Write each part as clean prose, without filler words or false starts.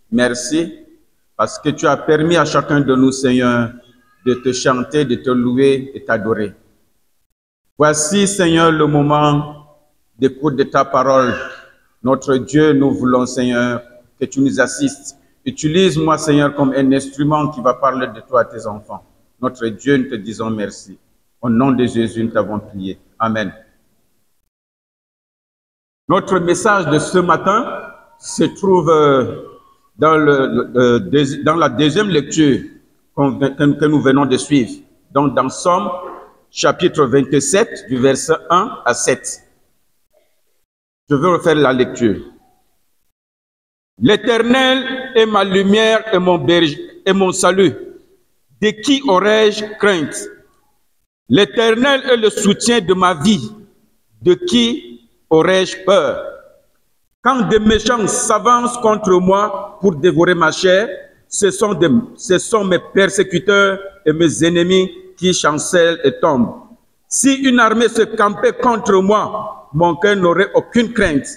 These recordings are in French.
Merci, parce que tu as permis à chacun de nous, Seigneur, de te chanter, de te louer et t'adorer. Voici, Seigneur, le moment d'écoute de ta parole. Notre Dieu, nous voulons, Seigneur, que tu nous assistes. Utilise-moi, Seigneur, comme un instrument qui va parler de toi à tes enfants. Notre Dieu, nous te disons merci. Au nom de Jésus, nous t'avons prié. Amen. Notre message de ce matin se trouve dans la deuxième lecture que nous venons de suivre. Donc, dans Somme, chapitre 27, du verset 1 à 7. Je veux refaire la lecture. L'Éternel est ma lumière et mon berger et mon salut. De qui aurais-je crainte? L'Éternel est le soutien de ma vie. De qui aurais-je peur? Quand des méchants s'avancent contre moi pour dévorer ma chair, ce sont mes persécuteurs et mes ennemis qui chancellent et tombent. Si une armée se campait contre moi, mon cœur n'aurait aucune crainte.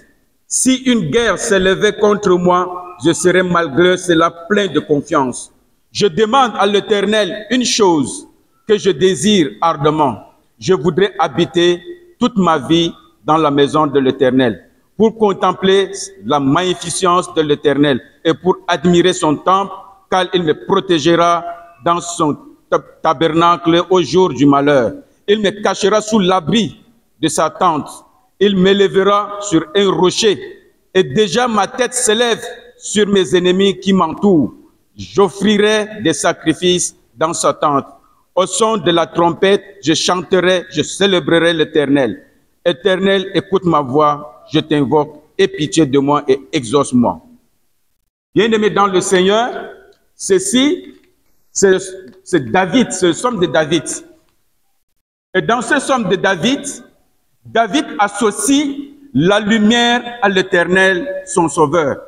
Si une guerre s'élevait contre moi, je serais malgré cela plein de confiance. Je demande à l'Éternel une chose que je désire ardemment. Je voudrais habiter toute ma vie dans la maison de l'Éternel, pour contempler la magnificence de l'Éternel et pour admirer son temple, car il me protégera dans son tabernacle au jour du malheur. Il me cachera sous l'abri de sa tente. Il m'élèvera sur un rocher, et déjà ma tête s'élève sur mes ennemis qui m'entourent. J'offrirai des sacrifices dans sa tente. Au son de la trompette, je chanterai, je célébrerai l'Éternel. Éternel, écoute ma voix, je t'invoque, aie pitié de moi et exauce-moi. Bien-aimés dans le Seigneur, ceci, c'est David, c'est le psaume de David. Et dans ce psaume de David, David associe la lumière à l'Éternel, son sauveur.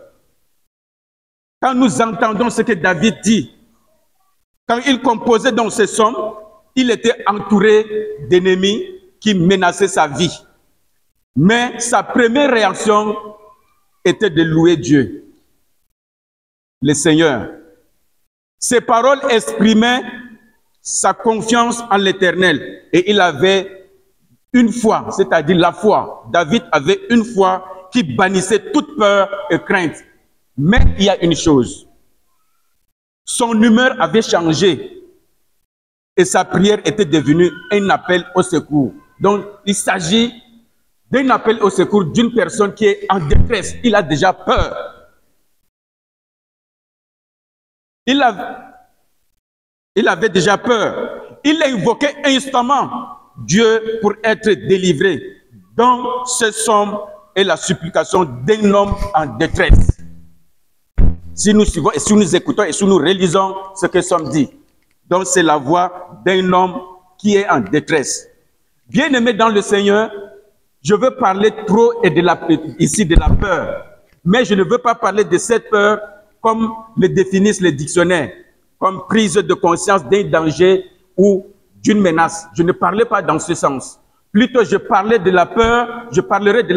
Quand nous entendons ce que David dit, quand il composait dans ce psaume, il était entouré d'ennemis qui menaçaient sa vie. Mais sa première réaction était de louer Dieu, le Seigneur. Ses paroles exprimaient sa confiance en l'Éternel et il avait une foi, c'est-à-dire la foi. David avait une foi qui bannissait toute peur et crainte. Mais il y a une chose, son humeur avait changé et sa prière était devenue un appel au secours. Donc, il s'agit d'un appel au secours d'une personne qui est en détresse. Il a déjà peur. Il avait déjà peur. Il a invoqué instamment Dieu pour être délivré. Donc, ce psaume est la supplication d'un homme en détresse. Si nous suivons et si nous écoutons et si nous réalisons ce que le psaume dit. Donc, c'est la voix d'un homme qui est en détresse. Bien-aimé dans le Seigneur, je veux parler trop ici de la peur. Mais je ne veux pas parler de cette peur comme le définissent les dictionnaires, comme prise de conscience d'un danger ou d'une menace. Je ne parlais pas dans ce sens. Plutôt, je parlerai de la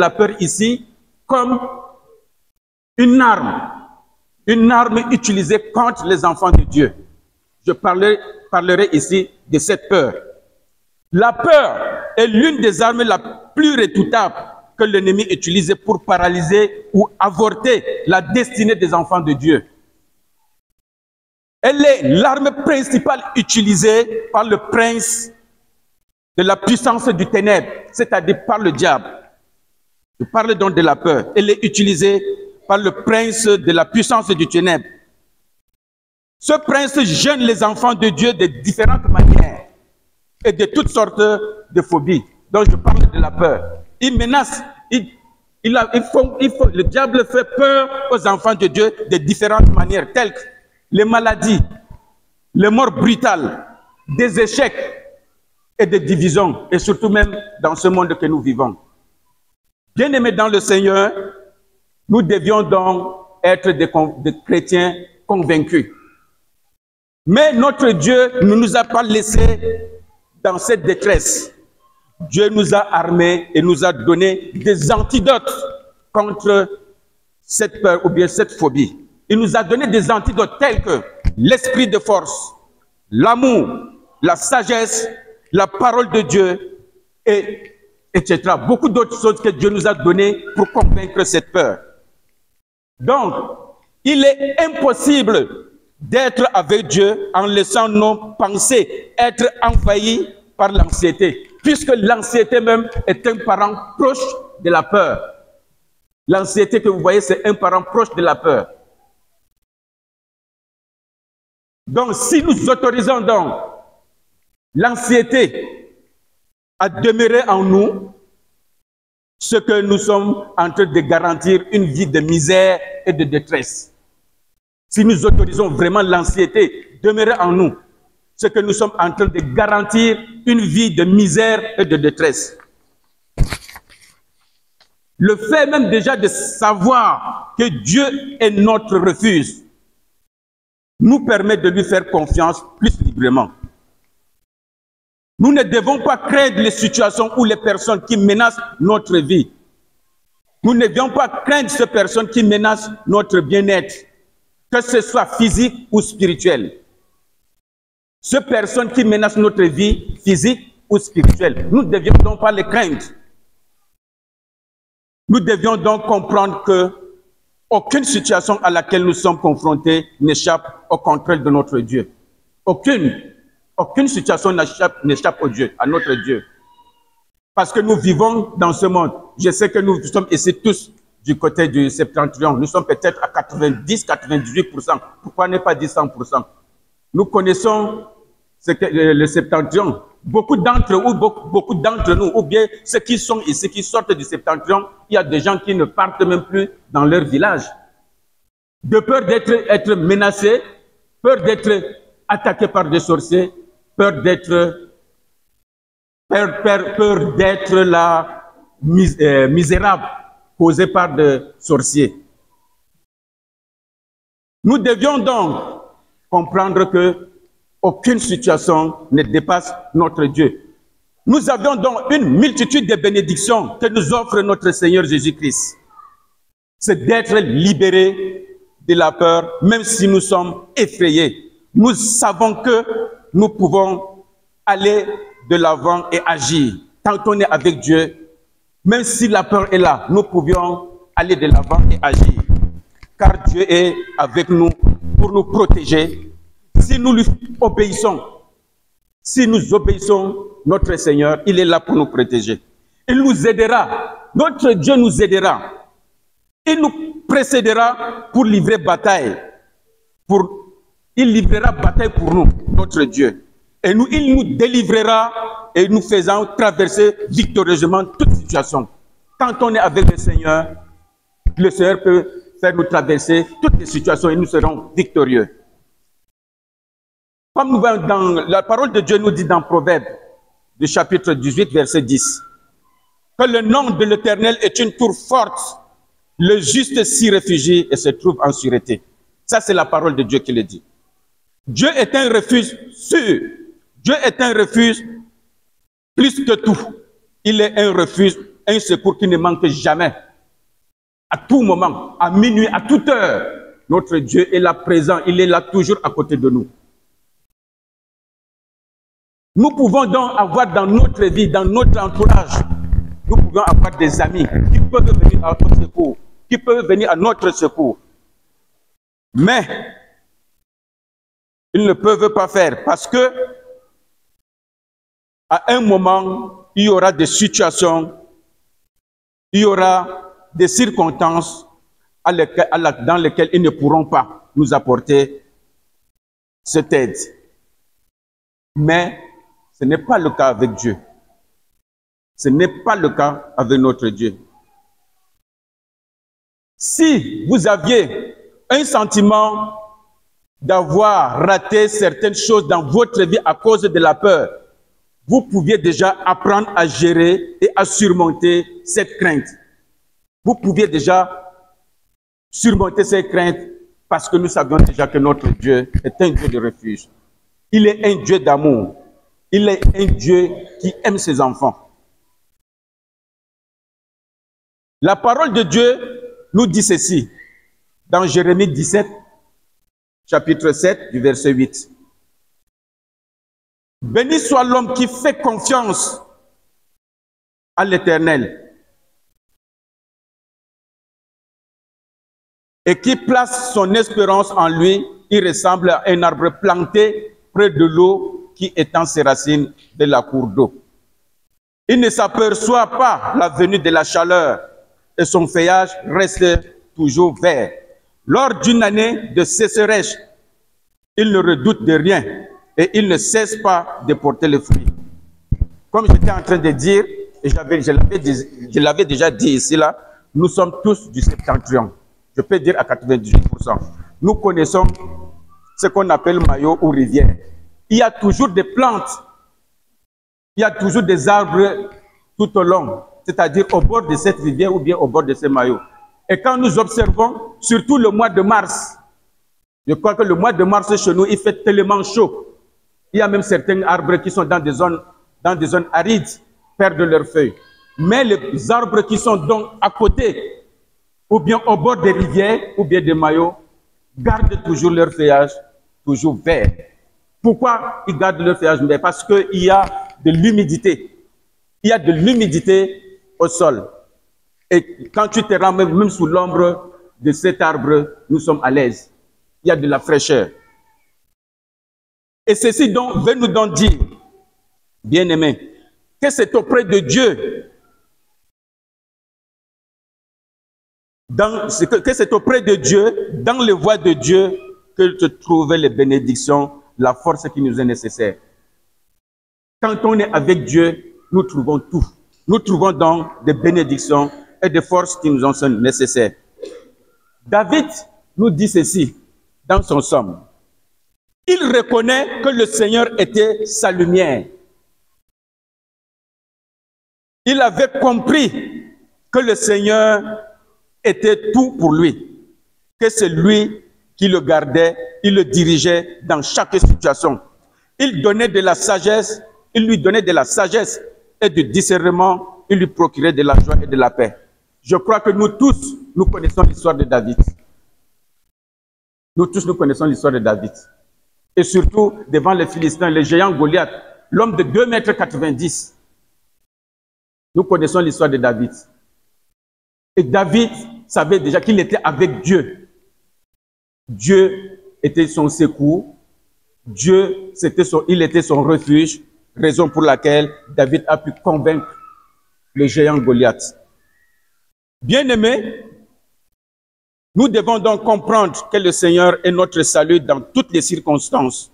peur ici comme une arme une arme utilisée contre les enfants de Dieu. Je parlerai ici de cette peur. La peur est l'une des armes la plus redoutable que l'ennemi utilise pour paralyser ou avorter la destinée des enfants de Dieu. Elle est l'arme principale utilisée par le prince de la puissance du ténèbre, c'est-à-dire par le diable. Je parle donc de la peur. Elle est utilisée par le prince de la puissance du ténèbre. Ce prince gêne les enfants de Dieu de différentes manières et de toutes sortes de phobies. Donc je parle de la peur. Il menace, le diable fait peur aux enfants de Dieu de différentes manières, telles que les maladies, les morts brutales, des échecs et des divisions, et surtout même dans ce monde que nous vivons. Bien-aimés dans le Seigneur, nous devions donc être des chrétiens convaincus. Mais notre Dieu ne nous a pas laissés dans cette détresse. Dieu nous a armés et nous a donné des antidotes contre cette peur ou bien cette phobie. Il nous a donné des antidotes tels que l'esprit de force, l'amour, la sagesse, la parole de Dieu, etc. Beaucoup d'autres choses que Dieu nous a données pour convaincre cette peur. Donc, il est impossible d'être avec Dieu en laissant nos pensées être envahies par l'anxiété, puisque l'anxiété même est un parent proche de la peur. L'anxiété que vous voyez, c'est un parent proche de la peur. Donc, si nous autorisons donc l'anxiété à demeurer en nous, ce que nous sommes en train de garantir une vie de misère et de détresse. Si nous autorisons vraiment l'anxiété demeurer en nous, ce que nous sommes en train de garantir une vie de misère et de détresse. Le fait même déjà de savoir que Dieu est notre refuge nous permet de lui faire confiance plus librement. Nous ne devons pas craindre les situations ou les personnes qui menacent notre vie. Nous ne devons pas craindre ces personnes qui menacent notre bien-être, que ce soit physique ou spirituel. Ces personnes qui menacent notre vie physique ou spirituelle, nous ne devions donc pas les craindre. Nous devions donc comprendre que aucune situation à laquelle nous sommes confrontés n'échappe au contrôle de notre Dieu. Aucune situation n'échappe au Dieu, à notre Dieu. Parce que nous vivons dans ce monde. Je sais que nous sommes ici tous du côté du septentrion. Nous sommes peut-être à 90-98%. Pourquoi ne pas dire 100%? Nous connaissons le septentrion. Beaucoup d'entre nous, ou bien ceux qui sont ici, qui sortent du septentrion, il y a des gens qui ne partent même plus dans leur village. De peur d'être menacés, peur d'être attaqués par des sorciers, peur d'être la misérable causée par des sorciers. Nous devions donc comprendre que aucune situation ne dépasse notre Dieu. Nous avons donc une multitude de bénédictions que nous offre notre Seigneur Jésus-Christ. C'est d'être libérés de la peur, même si nous sommes effrayés. Nous savons que nous pouvons aller de l'avant et agir. Tant qu'on est avec Dieu, même si la peur est là, nous pouvions aller de l'avant et agir. Car Dieu est avec nous pour nous protéger. Si nous lui obéissons, notre Seigneur, il est là pour nous protéger. Il nous aidera. Notre Dieu nous aidera. Il nous précédera pour livrer bataille. Il livrera bataille pour nous, notre Dieu. Et il nous délivrera et nous faisant traverser victorieusement toute situation. Quand on est avec le Seigneur peut faire nous traverser toutes les situations et nous serons victorieux. Comme nous voyons dans la parole de Dieu nous dit dans Proverbe, du chapitre 18, verset 10, que le nom de l'Éternel est une tour forte, le juste s'y réfugie et se trouve en sûreté. Ça, c'est la parole de Dieu qui le dit. Dieu est un refuge sûr. Dieu est un refuge plus que tout. Il est un refuge, un secours qui ne manque jamais. À tout moment, à minuit, à toute heure, Notre Dieu est là présent, il est là toujours à côté de nous. Nous pouvons donc avoir dans notre vie, dans notre entourage, nous pouvons avoir des amis qui peuvent venir à notre secours, qui peuvent venir à notre secours. Mais ils ne peuvent pas faire parce que à un moment, il y aura des situations, il y aura des circonstances dans lesquelles ils ne pourront pas nous apporter cette aide. Mais ce n'est pas le cas avec Dieu. Ce n'est pas le cas avec notre Dieu. Si vous aviez un sentiment d'avoir raté certaines choses dans votre vie à cause de la peur, vous pouviez déjà apprendre à gérer et à surmonter cette crainte. Vous pouviez déjà surmonter cette crainte parce que nous savions déjà que notre Dieu est un Dieu de refuge. Il est un Dieu d'amour. Il est un Dieu qui aime ses enfants. La parole de Dieu nous dit ceci dans Jérémie 17, chapitre 7, du verset 8. Béni soit l'homme qui fait confiance à l'Éternel et qui place son espérance en lui. Il ressemble à un arbre planté près de l'eau qui étend ses racines de la cour d'eau. Il ne s'aperçoit pas la venue de la chaleur et son feuillage reste toujours vert. Lors d'une année de sécheresse, il ne redoute de rien et il ne cesse pas de porter le fruit. Comme j'étais en train de dire, et je l'avais déjà dit ici, là, nous sommes tous du septentrion. Je peux dire à 98%. Nous connaissons ce qu'on appelle maillot ou rivière. Il y a toujours des plantes, il y a toujours des arbres tout au long, c'est-à-dire au bord de cette rivière ou bien au bord de ce maillot. Et quand nous observons, surtout le mois de mars, je crois que le mois de mars chez nous, il fait tellement chaud. Il y a même certains arbres qui sont dans des zones arides, perdent leurs feuilles. Mais les arbres qui sont donc à côté, ou bien au bord des rivières, ou bien des maillots, gardent toujours leur feuillage, toujours vert. Pourquoi ils gardent leur feuillage vert? Parce qu'il y a de l'humidité. Il y a de l'humidité au sol. Et quand tu te rends même sous l'ombre de cet arbre, nous sommes à l'aise. Il y a de la fraîcheur. Et ceci donc veut nous donc dire, bien-aimés, que c'est auprès de Dieu, que c'est auprès de Dieu, dans les voies de Dieu, que se trouvent les bénédictions, la force qui nous est nécessaire. Quand on est avec Dieu, nous trouvons tout. Nous trouvons donc des bénédictions et des forces qui nous sont nécessaires. David nous dit ceci dans son psaume. Il reconnaît que le Seigneur était sa lumière. Il avait compris que le Seigneur était tout pour lui, que c'est lui qui le gardait, il le dirigeait dans chaque situation. Il donnait de la sagesse, il lui donnait de la sagesse et du discernement, il lui procurait de la joie et de la paix. Je crois que nous tous, nous connaissons l'histoire de David. Nous tous, nous connaissons l'histoire de David. Et surtout, devant les Philistins, le géant Goliath, l'homme de 2,90 m. Nous connaissons l'histoire de David. Et David savait déjà qu'il était avec Dieu. Dieu était son secours. Dieu, il était son refuge, raison pour laquelle David a pu convaincre le géant Goliath. Bien-aimés, nous devons donc comprendre que le Seigneur est notre salut dans toutes les circonstances.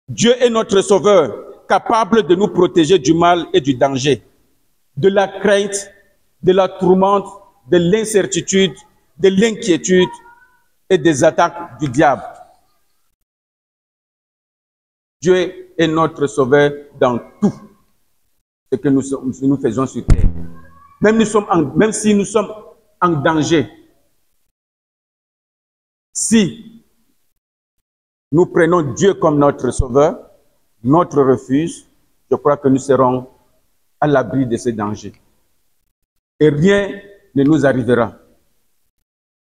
Dieu est notre sauveur, capable de nous protéger du mal et du danger, de la crainte, de la tourmente, de l'incertitude, de l'inquiétude et des attaques du diable. Dieu est notre sauveur dans tout ce que nous faisons sur terre. Même si nous sommes en danger, si nous prenons Dieu comme notre sauveur, notre refuge, je crois que nous serons à l'abri de ces dangers. Et rien ne nous arrivera.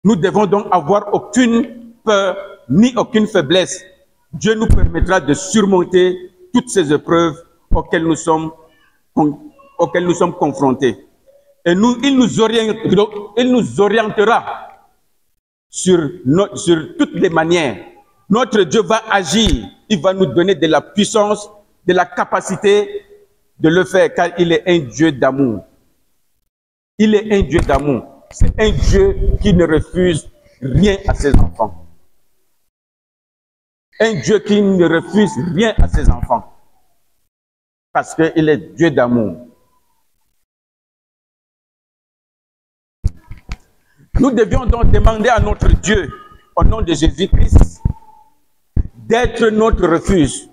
Nous devons donc avoir aucune peur ni aucune faiblesse. Dieu nous permettra de surmonter toutes ces épreuves auxquelles nous sommes confrontés. Et il nous orientera sur toutes les manières. Notre Dieu va agir, il va nous donner de la puissance, de la capacité de le faire, car il est un Dieu d'amour. Il est un Dieu d'amour. C'est un Dieu qui ne refuse rien à ses enfants. Un Dieu qui ne refuse rien à ses enfants. Parce qu'il est Dieu d'amour. Nous devions donc demander à notre Dieu, au nom de Jésus-Christ, d'être notre refuge.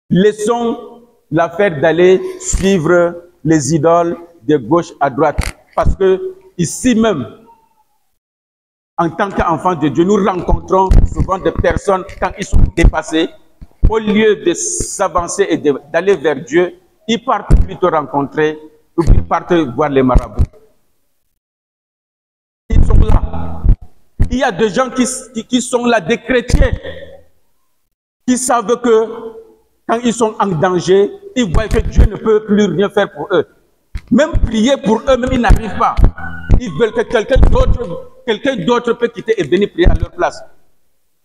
Laissons l'affaire d'aller suivre les idoles de gauche à droite. Parce que ici même, en tant qu'enfants de Dieu, nous rencontrons souvent des personnes, quand ils sont dépassés, au lieu de s'avancer et d'aller vers Dieu, ils partent plutôt rencontrer, ou ils partent voir les marabouts. Ils sont là. Il y a des gens qui sont là, des chrétiens, qui savent que quand ils sont en danger, ils voient que Dieu ne peut plus rien faire pour eux. Même prier pour eux, même ils n'arrivent pas. Ils veulent que quelqu'un d'autre peut quitter et venir prier à leur place.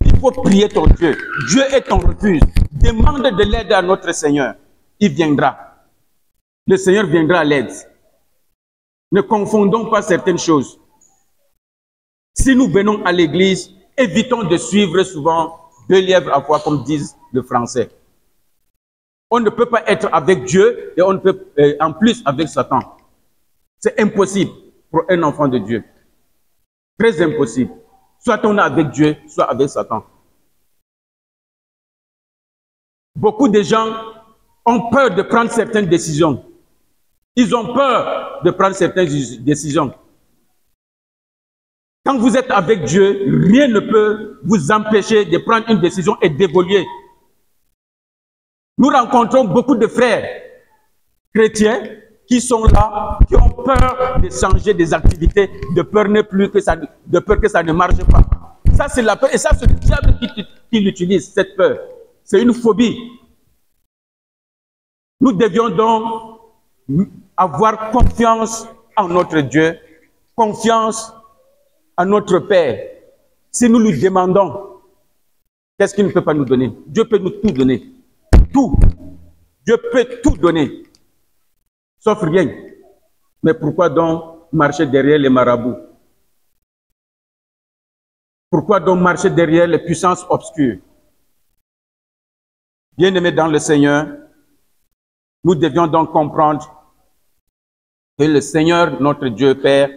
Il faut prier ton Dieu. Dieu est ton refuge. Demande de l'aide à notre Seigneur. Il viendra. Le Seigneur viendra à l'aide. Ne confondons pas certaines choses. Si nous venons à l'église, évitons de suivre souvent 2 lièvres à fois, comme disent les Français. On ne peut pas être avec Dieu et on ne peut en plus avec Satan. C'est impossible pour un enfant de Dieu. Très impossible. Soit on est avec Dieu, soit avec Satan. Beaucoup de gens ont peur de prendre certaines décisions. Ils ont peur de prendre certaines décisions. Quand vous êtes avec Dieu, rien ne peut vous empêcher de prendre une décision et d'évoluer. Nous rencontrons beaucoup de frères chrétiens qui sont là, qui ont peur de changer des activités, de peur que ça ne marche pas. Ça, c'est la peur. Et ça, c'est le diable qui l'utilise, cette peur. C'est une phobie. Nous devions donc avoir confiance en notre Dieu, confiance en notre Père. Si nous lui demandons, qu'est-ce qu'il ne peut pas nous donner? Dieu peut nous tout donner. Tout. Dieu peut tout donner. Sauf rien. Mais pourquoi donc marcher derrière les marabouts? Pourquoi donc marcher derrière les puissances obscures? Bien-aimés dans le Seigneur, nous devions donc comprendre que le Seigneur, notre Dieu Père,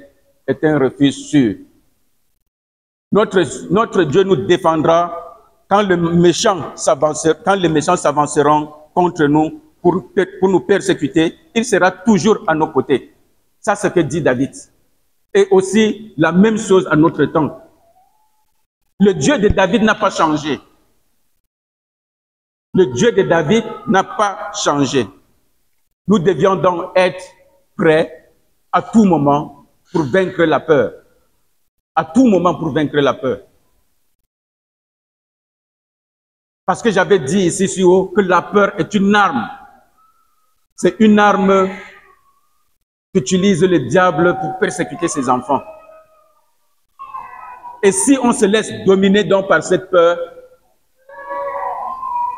est un refuge sûr. Notre Dieu nous défendra quand les méchants s'avanceront contre nous pour nous persécuter. Il sera toujours à nos côtés. Ça, c'est ce que dit David. Et aussi, la même chose à notre temps. Le Dieu de David n'a pas changé. Le Dieu de David n'a pas changé. Nous devions donc être prêts à tout moment pour vaincre la peur. À tout moment pour vaincre la peur. Parce que j'avais dit ici sur haut que la peur est une arme. C'est une arme qu'utilise le diable pour persécuter ses enfants. Et si on se laisse dominer donc par cette peur,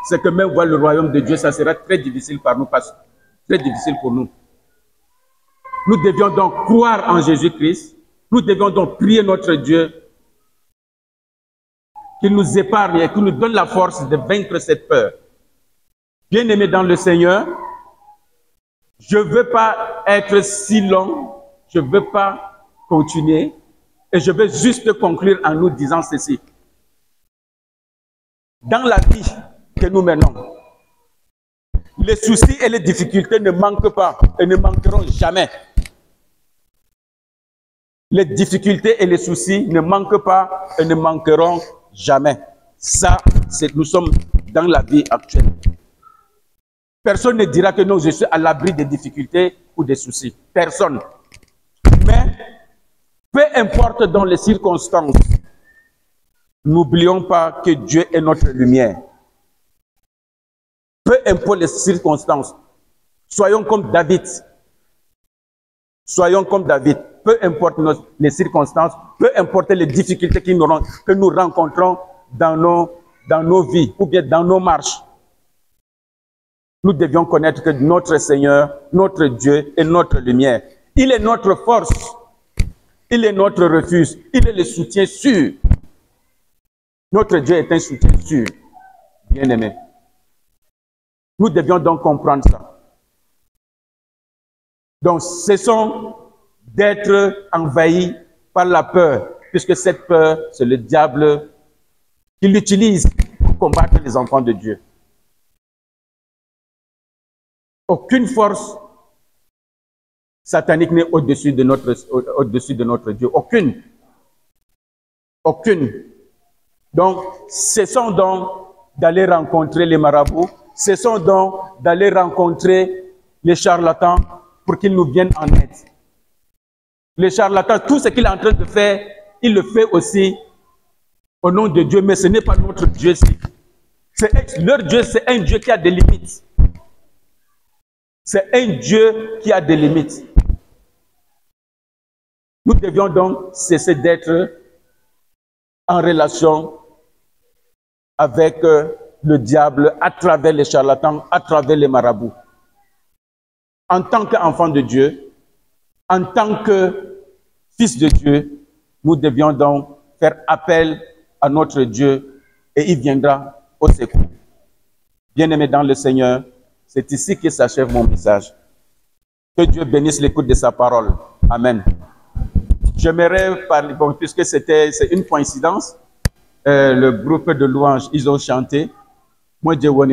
c'est que même voir le royaume de Dieu, ça sera très difficile très difficile pour nous. Nous devions donc croire en Jésus-Christ. Nous devions donc prier notre Dieu qu'il nous épargne et qu'il nous donne la force de vaincre cette peur. Bien-aimés dans le Seigneur, je ne veux pas être si long, je ne veux pas continuer et je veux juste conclure en nous disant ceci. Dans la vie que nous menons, les soucis et les difficultés ne manquent pas et ne manqueront jamais. Les difficultés et les soucis ne manquent pas et ne manqueront jamais. Ça, nous sommes dans la vie actuelle. Personne ne dira que non, je suis à l'abri des difficultés ou des soucis. Personne. Mais Peu importe dans les circonstances, n'oublions pas que Dieu est notre lumière. Peu importe les circonstances, soyons comme David. Soyons comme David. Peu importe les circonstances, peu importe les difficultés que nous rencontrons dans nos vies ou bien dans nos marches. Nous devions connaître que notre Seigneur, notre Dieu est notre lumière. Il est notre force. Il est notre refuge. Il est le soutien sûr. Notre Dieu est un soutien sûr. Bien-aimé. Nous devions donc comprendre ça. Donc, cessons d'être envahis par la peur, puisque cette peur, c'est le diable qui l'utilise pour combattre les enfants de Dieu. Aucune force satanique n'est au-dessus de notre Dieu. Aucune. Aucune. Donc, cessons donc d'aller rencontrer les marabouts. Cessons donc d'aller rencontrer les charlatans pour qu'ils nous viennent en aide. Les charlatans, tout ce qu'il est en train de faire, il le fait aussi au nom de Dieu, mais ce n'est pas notre Dieu. Leur Dieu, c'est un Dieu qui a des limites. C'est un Dieu qui a des limites. Nous devions donc cesser d'être en relation avec le diable à travers les charlatans, à travers les marabouts. En tant qu'enfant de Dieu, en tant que fils de Dieu, nous devions donc faire appel à notre Dieu et il viendra au secours. Bien-aimés dans le Seigneur, c'est ici que s'achève mon message. Que Dieu bénisse l'écoute de sa parole. Amen. J'aimerais parler, bon, puisque c'est une coïncidence, le groupe de louanges, ils ont chanté. Moi, je vois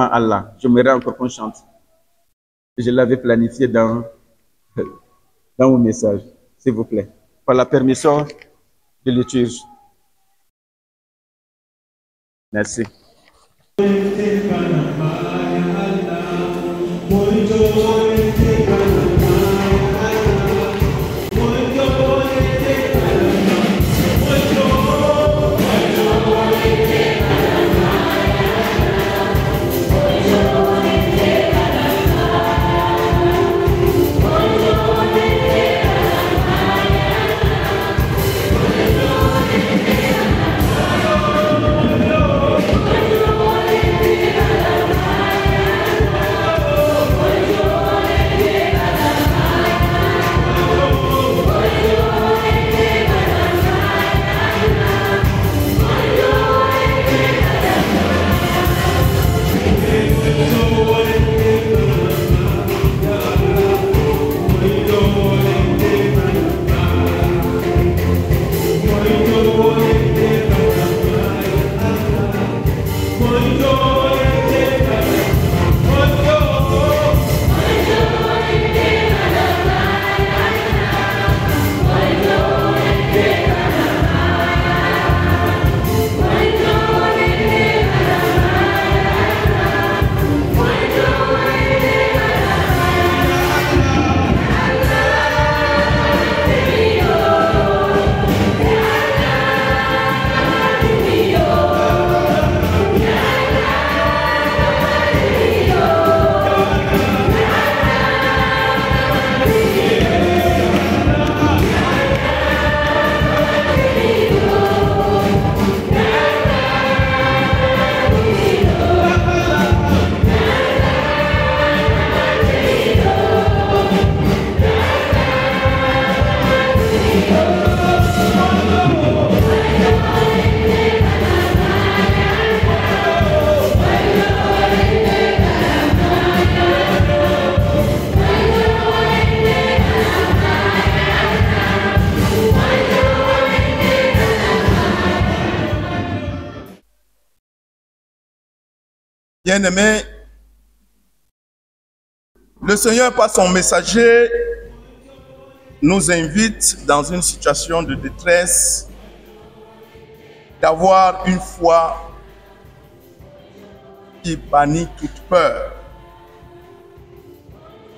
Allah. J'aimerais encore qu'on chante. Je l'avais planifié dans mon message, s'il vous plaît. Par la permission de l'étude. Merci. Bien-aimés, le Seigneur, par son messager, nous invite dans une situation de détresse d'avoir une foi qui bannit toute peur.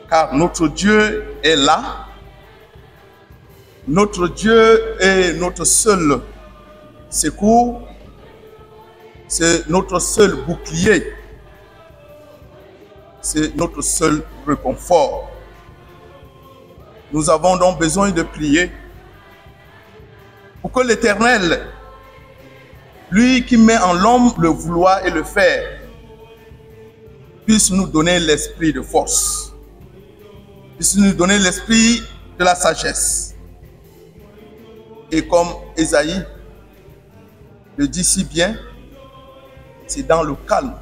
Car notre Dieu est là Notre Dieu est notre seul secours, c'est notre seul bouclier, c'est notre seul réconfort. Nous avons donc besoin de prier pour que l'Éternel, lui qui met en l'homme le vouloir et le faire, puisse nous donner l'esprit de force, puisse nous donner l'esprit de la sagesse. Et comme Ésaïe le dit si bien, c'est dans le calme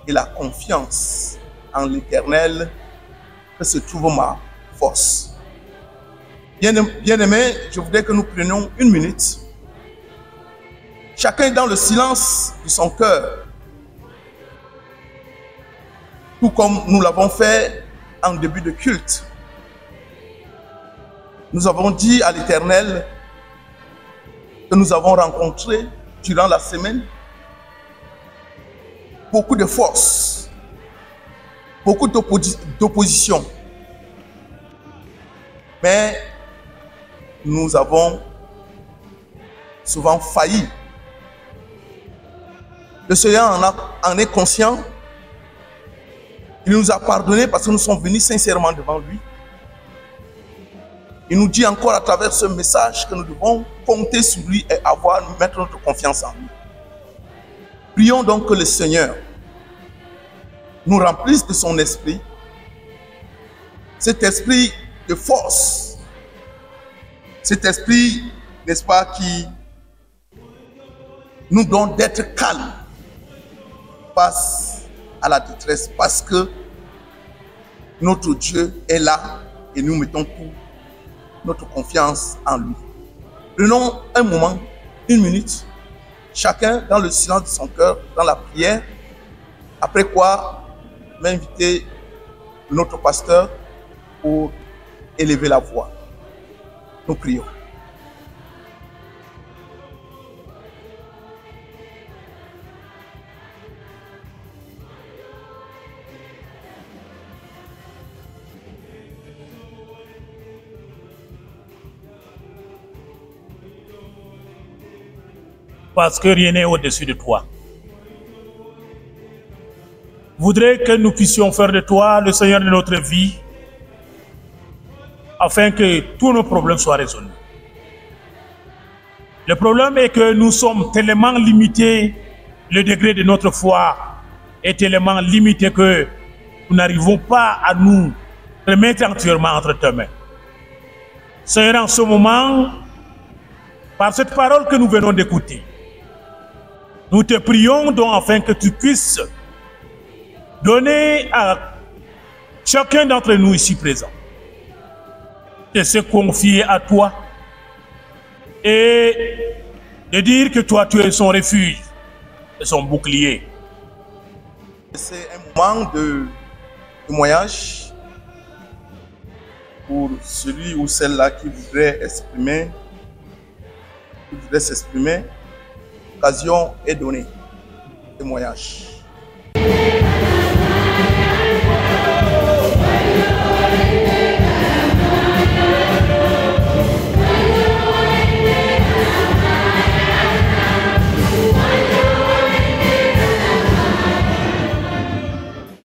et la confiance en l'Éternel que se trouve ma force. Bien-aimés, je voudrais que nous prenions une minute, chacun dans le silence de son cœur, tout comme nous l'avons fait en début de culte. Nous avons dit à l'Éternel que nous avons rencontré durant la semaine beaucoup de force, beaucoup d'opposition. Mais nous avons souvent failli. Le Seigneur en est conscient. Il nous a pardonné parce que nous sommes venus sincèrement devant lui. Il nous dit encore à travers ce message que nous devons compter sur lui et mettre notre confiance en lui. Prions donc que le Seigneur nous remplisse de son esprit, cet esprit de force, cet esprit, n'est-ce pas, qui nous donne d'être calmes face à la détresse, parce que notre Dieu est là et nous mettons tout notre confiance en lui. Prenons un moment, une minute, chacun dans le silence de son cœur, dans la prière, après quoi m'inviter notre pasteur pour élever la voix. Nous prions. Parce que rien n'est au-dessus de toi. Je voudrais que nous puissions faire de toi le Seigneur de notre vie, afin que tous nos problèmes soient résolus. Le problème est que nous sommes tellement limités, le degré de notre foi est tellement limité que nous n'arrivons pas à nous remettre entièrement entre tes mains. Seigneur, en ce moment, par cette parole que nous venons d'écouter, nous te prions donc afin que tu puisses donner à chacun d'entre nous ici présent de se confier à toi et de dire que toi tu es son refuge et son bouclier. C'est un moment de témoignage pour celui ou celle-là qui voudrait s'exprimer. L'occasion est donnée. Témoignage.